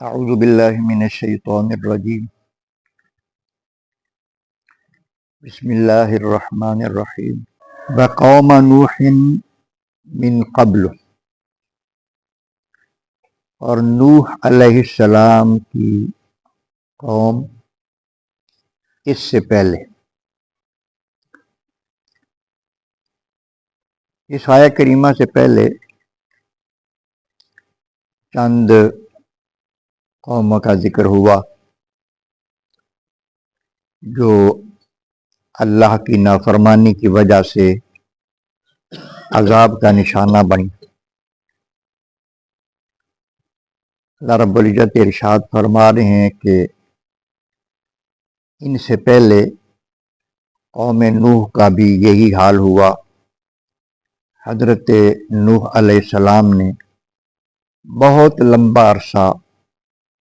اعوذ باللہ من الشیطان الرجیم بسم اللہ الرحمن الرحیم وقوم نوح من قبل، اور نوح علیہ السلام کی قوم اس سے پہلے۔ اس آیہ کریمہ سے پہلے چند قوموں کا ذکر ہوا جو اللہ کی نافرمانی کی وجہ سے عذاب کا نشانہ بنی۔ اللہ رب العزت ارشاد فرما رہے ہیں کہ ان سے پہلے قوم نوح کا بھی یہی حال ہوا۔ حضرت نوح علیہ السلام نے بہت لمبا عرصہ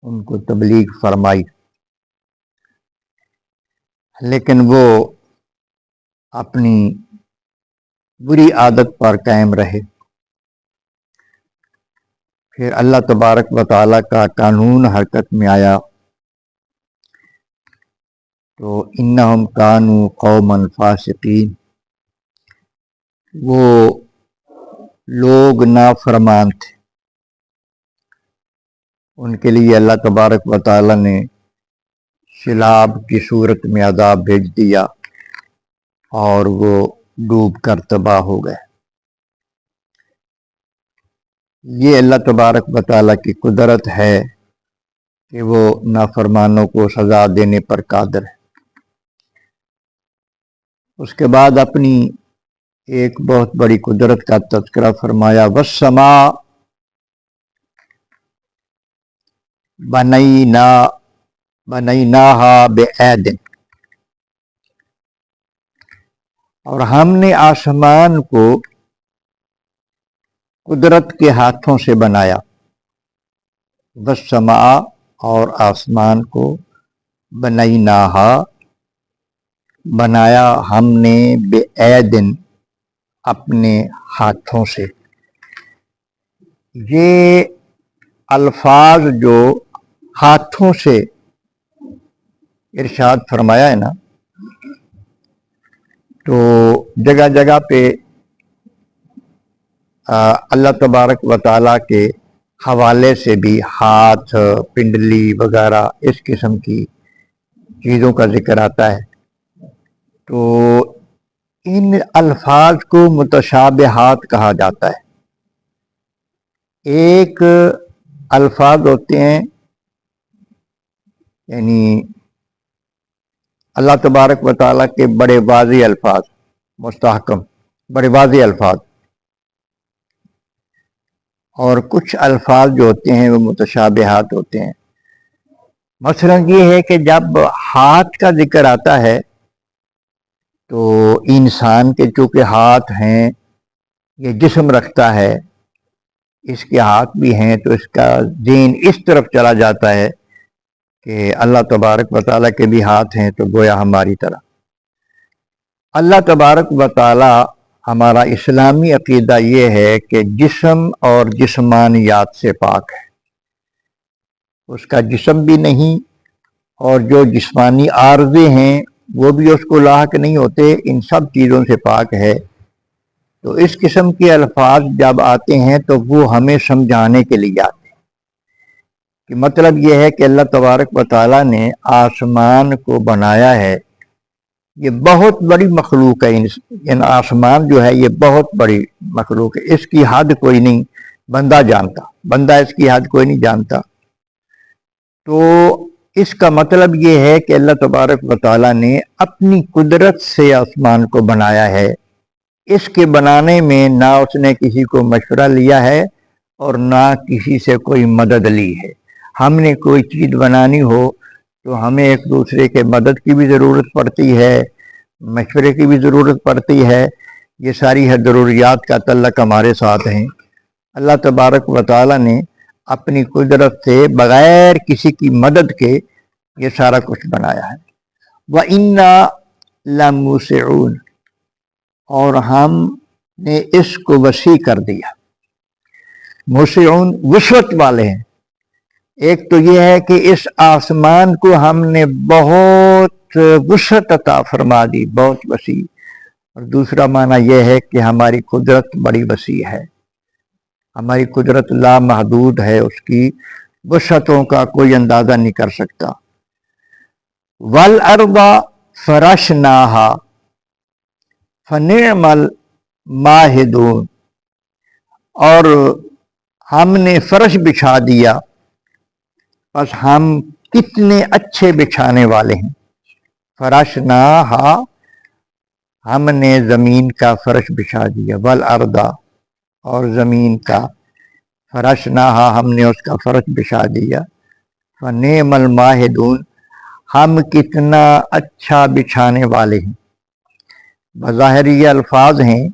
ان کو تبلیغ فرمائی، لیکن وہ اپنی بری عادت پر قائم رہے۔ پھر اللہ تبارک و تعالیٰ کا قانون حرکت میں آیا تو انہم کانوا قوما فاسقین، وہ لوگ نافرمان تھے۔ ان کے لیے اللہ تبارک و تعالیٰ نے سیلاب کی صورت میں عذاب بھیج دیا اور وہ ڈوب کر تباہ ہو گئے۔ یہ اللہ تبارک و تعالیٰ کی قدرت ہے کہ وہ نافرمانوں کو سزا دینے پر قادر ہے۔ اس کے بعد اپنی ایک بہت بڑی قدرت کا تذکرہ فرمایا، والسماء بنیناہا بعید، اور ہم نے آسمان کو قدرت کے ہاتھوں سے بنایا۔ والسماء، اور آسمان کو، بنیناہا، بنایا ہم نے، بعید، اپنے ہاتھوں سے۔ یہ الفاظ جو ہاتھوں سے ارشاد فرمایا ہے نا، تو جگہ جگہ پہ اللہ تبارک و تعالیٰ کے حوالے سے بھی ہاتھ، پنڈلی وغیرہ اس قسم کی چیزوں کا ذکر آتا ہے۔ تو ان الفاظ کو متشابہات کہا جاتا ہے۔ ایک الفاظ ہوتے ہیں، یعنی اللہ تبارک و تعالیٰ کے بڑے واضح الفاظ، مستحکم بڑے واضح الفاظ، اور کچھ الفاظ جو ہوتے ہیں وہ متشابہات ہوتے ہیں۔ مثلا یہ ہے کہ جب ہاتھ کا ذکر آتا ہے تو انسان کے چونکہ ہاتھ ہیں، یہ جسم رکھتا ہے، اس کے ہاتھ بھی ہیں، تو اس کا ذہن اس طرف چلا جاتا ہے کہ اللہ تبارک و تعالیٰ کے بھی ہاتھ ہیں، تو گویا ہماری طرح۔ اللہ تبارک و تعالیٰ، ہمارا اسلامی عقیدہ یہ ہے کہ جسم اور جسمانیات سے پاک ہے۔ اس کا جسم بھی نہیں، اور جو جسمانی عارضے ہیں وہ بھی اس کو لاحق نہیں ہوتے، ان سب چیزوں سے پاک ہے۔ تو اس قسم کے الفاظ جب آتے ہیں تو وہ ہمیں سمجھانے کے لیے آتے ہیں کہ مطلب یہ ہے کہ اللہ تبارک و تعالیٰ نے آسمان کو بنایا ہے۔ یہ بہت بڑی مخلوق ہے، ان آسمان جو ہے یہ بہت بڑی مخلوق ہے، اس کی حد کوئی نہیں بندہ جانتا، بندہ اس کی حد کوئی نہیں جانتا۔ تو اس کا مطلب یہ ہے کہ اللہ تبارک و تعالیٰ نے اپنی قدرت سے آسمان کو بنایا ہے۔ اس کے بنانے میں نہ اس نے کسی کو مشورہ لیا ہے اور نہ کسی سے کوئی مدد لی ہے۔ ہم نے کوئی چیز بنانی ہو تو ہمیں ایک دوسرے کے مدد کی بھی ضرورت پڑتی ہے، مشورے کی بھی ضرورت پڑتی ہے۔ یہ ساری ضروریات کا تعلق ہمارے ساتھ ہیں۔ اللہ تبارک و تعالیٰ نے اپنی قدرت سے بغیر کسی کی مدد کے یہ سارا کچھ بنایا ہے۔ وَإِنَّا لَمُوسِعُونَ، اور ہم نے اس کو وسیع کر دیا۔ موسعون وسعت والے ہیں، ایک تو یہ ہے کہ اس آسمان کو ہم نے بہت وسعت عطا فرما دی، بہت وسیع، اور دوسرا معنی یہ ہے کہ ہماری قدرت بڑی وسیع ہے، ہماری قدرت لامحدود ہے، اس کی وسعتوں کا کوئی اندازہ نہیں کر سکتا۔ وَالْأَرْضَ فَرَشْنَاهَا فَنِعْمَ الْمَاهِدُونَ، اور ہم نے فرش بچھا دیا، بس ہم کتنے اچھے بچھانے والے ہیں۔ فرشناها، ہم نے زمین کا فرش بچھا دیا، والارض، اور زمین کا، فرشناها، ہم نے اس کا فرش بچھا دیا، فنعم الماہدون، ہم کتنا اچھا بچھانے والے ہیں۔ بظاہر یہ الفاظ ہیں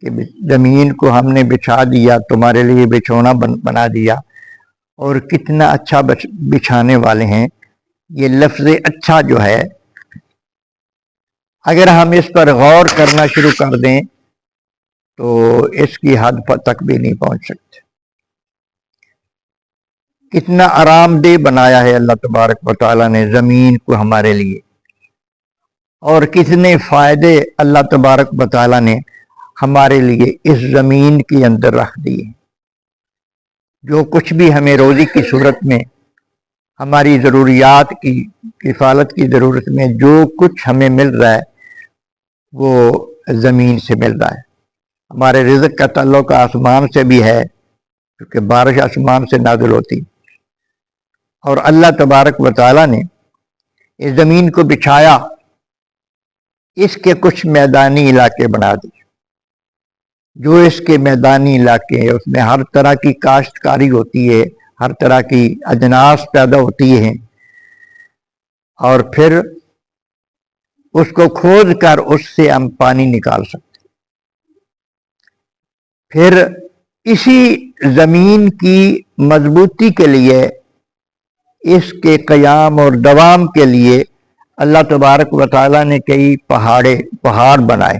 کہ زمین کو ہم نے بچھا دیا، تمہارے لیے بچھونا بنا دیا، اور کتنا اچھا بچھانے والے ہیں۔ یہ لفظ اچھا جو ہے، اگر ہم اس پر غور کرنا شروع کر دیں تو اس کی حد تک بھی نہیں پہنچ سکتے۔ کتنا آرام دہ بنایا ہے اللہ تبارک و تعالیٰ نے زمین کو ہمارے لیے، اور کتنے فائدے اللہ تبارک و تعالیٰ نے ہمارے لیے اس زمین کے اندر رکھ دیے۔ جو کچھ بھی ہمیں روزی کی صورت میں، ہماری ضروریات کی کفالت کی ضرورت میں جو کچھ ہمیں مل رہا ہے وہ زمین سے مل رہا ہے۔ ہمارے رزق کا تعلق آسمان سے بھی ہے، کیونکہ بارش آسمان سے نازل ہوتی، اور اللہ تبارک و تعالیٰ نے اس زمین کو بچھایا، اس کے کچھ میدانی علاقے بنا دیے۔ جو اس کے میدانی علاقے ہیں اس میں ہر طرح کی کاشتکاری ہوتی ہے، ہر طرح کی اجناس پیدا ہوتی ہیں، اور پھر اس کو کھود کر اس سے ہم پانی نکال سکتے۔ پھر اسی زمین کی مضبوطی کے لیے، اس کے قیام اور دوام کے لیے اللہ تبارک و تعالیٰ نے کئی پہاڑ بنائے،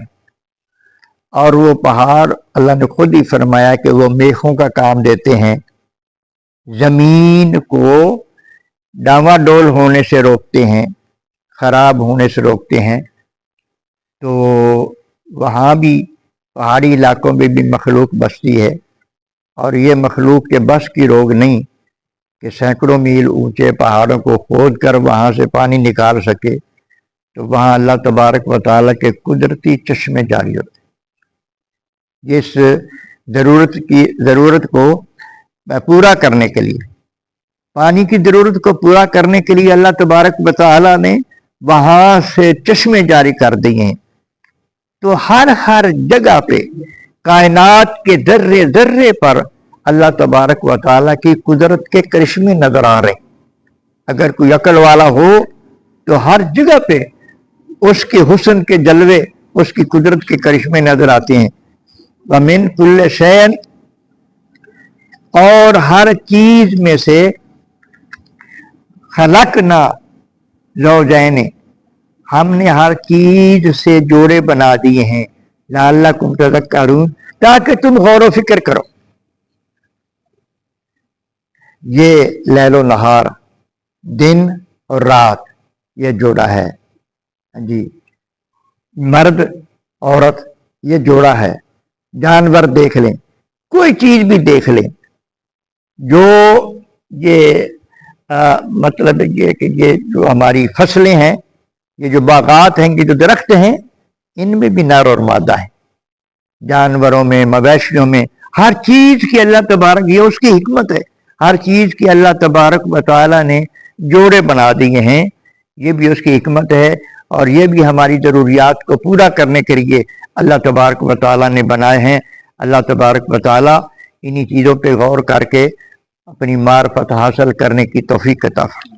اور وہ پہاڑ اللہ نے خود ہی فرمایا کہ وہ میخوں کا کام دیتے ہیں، زمین کو ڈاواں ڈول ہونے سے روکتے ہیں، خراب ہونے سے روکتے ہیں۔ تو وہاں بھی پہاڑی علاقوں میں بھی مخلوق بستی ہے، اور یہ مخلوق کے بس کی روگ نہیں کہ سینکڑوں میل اونچے پہاڑوں کو کھود کر وہاں سے پانی نکال سکے۔ تو وہاں اللہ تبارک و تعالیٰ کے قدرتی چشمے جاری ہوتے ہیں، اس ضرورت کو پورا کرنے کے لیے، پانی کی ضرورت کو پورا کرنے کے لیے اللہ تبارک و تعالیٰ نے وہاں سے چشمے جاری کر دیے ہیں۔ تو ہر جگہ پہ، کائنات کے ذرے ذرے پر اللہ تبارک و تعالیٰ کی قدرت کے کرشمے نظر آ رہے ہیں۔ اگر کوئی عقل والا ہو تو ہر جگہ پہ اس کے حسن کے جلوے، اس کی قدرت کے کرشمے نظر آتے ہیں۔ وَمِن كُلِّ شَيْءٍ، اور ہر چیز میں سے خلقنا زوجین، ہم نے ہر چیز سے جوڑے بنا دیے ہیں، لعلکم تذکرون، تاکہ تم غور و فکر کرو۔ یہ لیل و نہار، دن اور رات، یہ جوڑا ہے جی، مرد عورت یہ جوڑا ہے۔ جانور دیکھ لیں، کوئی چیز بھی دیکھ لیں، جو یہ مطلب یہ کہ یہ جو ہماری فصلیں ہیں، یہ جو باغات ہیں، یہ جو درخت ہیں، ان میں بھی نر اور مادہ ہے، جانوروں میں، مویشیوں میں، ہر چیز کی اللہ تبارک، یہ اس کی حکمت ہے، ہر چیز کی اللہ تبارک و تعالیٰ نے جوڑے بنا دیے ہیں، یہ بھی اس کی حکمت ہے، اور یہ بھی ہماری ضروریات کو پورا کرنے کے لیے اللہ تبارک و تعالیٰ نے بنائے ہیں۔ اللہ تبارک و تعالیٰ انہی چیزوں پہ غور کر کے اپنی معرفت حاصل کرنے کی توفیق عطا فرمائے۔